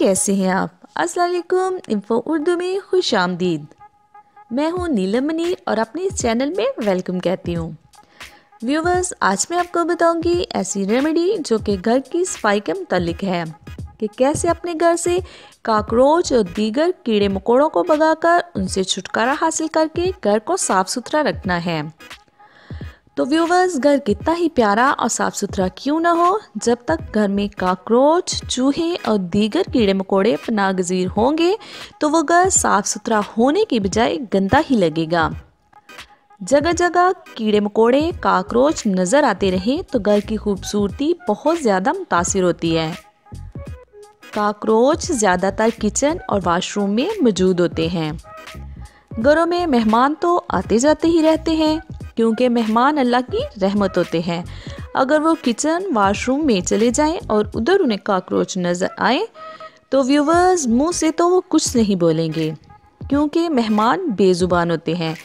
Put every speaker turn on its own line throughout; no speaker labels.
कैसे हैं आप? अस्सलाम वालेकुम। इन्फो उर्दू में खुश आमदीद। मैं हूँ नीलम मनीर और अपने इस चैनल में वेलकम कहती हूँ। व्यूवर्स, आज मैं आपको बताऊंगी ऐसी रेमेडी जो कि घर की सफाई के मुतालिक है कि कैसे अपने घर से काकरोच और दीगर कीड़े मकोड़ों को भगाकर उनसे छुटकारा हासिल करके घर को साफ सुथरा रखना है। तो व्यूवर्स, घर कितना ही प्यारा और साफ़ सुथरा क्यों ना हो, जब तक घर में काकरोच, चूहे और दीगर कीड़े मकोड़े पनागज़ीर होंगे तो वो घर साफ़ सुथरा होने की बजाय गंदा ही लगेगा। जगह जगह कीड़े मकोड़े, काकरोच नज़र आते रहें तो घर की खूबसूरती बहुत ज़्यादा मुतासिर होती है। काकरोच ज़्यादातर किचन और वाशरूम में मौजूद होते हैं। घरों में मेहमान तो आते जाते ही रहते हैं क्योंकि मेहमान अल्लाह की रहमत होते हैं। अगर वो किचन वाशरूम में चले जाएं और उधर उन्हें काकरोच नज़र आए तो व्यूवर्स मुंह से तो वो कुछ नहीं बोलेंगे क्योंकि मेहमान बेजुबान होते हैं,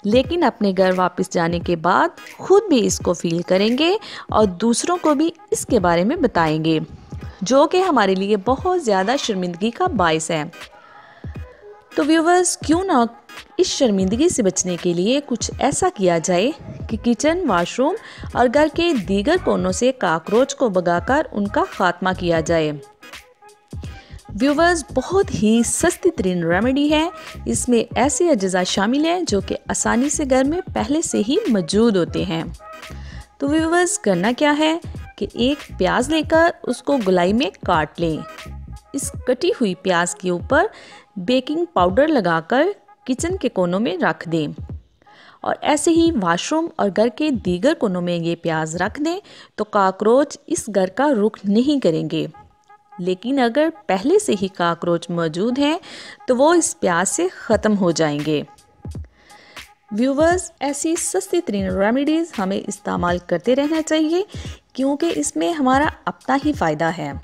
लेकिन अपने घर वापस जाने के बाद खुद भी इसको फील करेंगे और दूसरों को भी इसके बारे में बताएंगे, जो कि हमारे लिए बहुत ज़्यादा शर्मिंदगी का बायस है। तो व्यूवर्स, क्यों ना इस शर्मिंदगी से बचने के लिए कुछ ऐसा किया जाए कि किचन, वाशरूम और घर के दीगर कोनों से काकरोच को भगाकर उनका खात्मा किया जाए। व्यूवर्स, बहुत ही सस्ती तरीन रेमेडी है। इसमें ऐसे अज्जा शामिल हैं जो कि आसानी से घर में पहले से ही मौजूद होते हैं। तो व्यूवर्स, करना क्या है कि एक प्याज लेकर उसको गोलाई में काट लें। इस कटी हुई प्याज के ऊपर बेकिंग पाउडर लगाकर किचन के कोनों में रख दें और ऐसे ही वाशरूम और घर के दीगर कोनों में ये प्याज रख दें तो काकरोच इस घर का रुख नहीं करेंगे। लेकिन अगर पहले से ही काकरोच मौजूद हैं तो वो इस प्याज से ख़त्म हो जाएंगे। व्यूवर्स, ऐसी सस्ती तरीन रेमेडीज़ हमें इस्तेमाल करते रहना चाहिए क्योंकि इसमें हमारा अपना ही फ़ायदा है।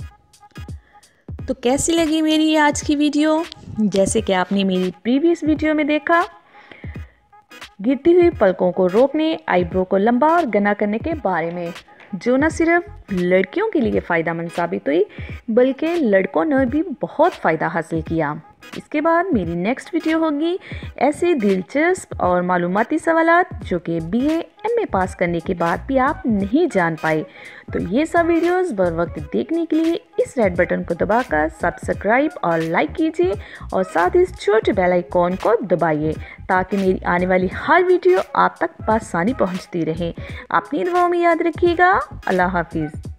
तो कैसी लगी मेरी आज की वीडियो? जैसे कि आपने मेरी प्रीवियस वीडियो में देखा, गिरती हुई पलकों को रोकने, आईब्रो को लंबा और घना करने के बारे में, जो न सिर्फ लड़कियों के लिए फ़ायदेमंद साबित हुई बल्कि लड़कों ने भी बहुत फ़ायदा हासिल किया। इसके बाद मेरी नेक्स्ट वीडियो होगी ऐसे दिलचस्प और मालूमाती सवालात जो कि BA MA पास करने के बाद भी आप नहीं जान पाए। तो ये सब वीडियोस बर वक्त देखने के लिए इस रेड बटन को दबाकर सब्सक्राइब और लाइक कीजिए और साथ इस छोटे बेल आइकॉन को दबाइए ताकि मेरी आने वाली हर वीडियो आप तक आसानी पहुंचती रहे। अपनी दुआओं में याद रखिएगा। अल्लाह हाफिज़।